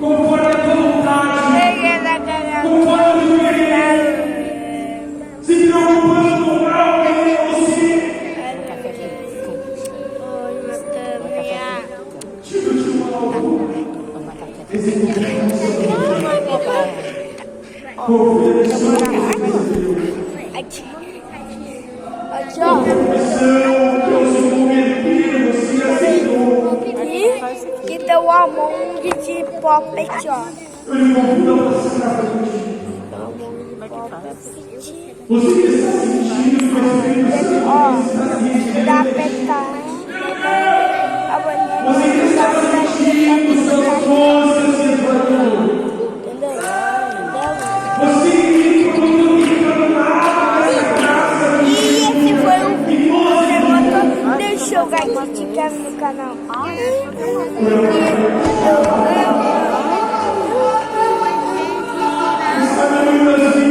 conforme a tua vontade, conforme a tua querer, se preocupando com algo em você. Tira-te o mal. E deu a mão de popete, ó. Eu lhe convido a passar para ti. Você que está sentindo, Dá apertar. você que está sentindo suas forças se esvaindo. Você que ficou nada nessa graça. E esse foi o vídeo que deixa eu ver aqui de quer no canal. Está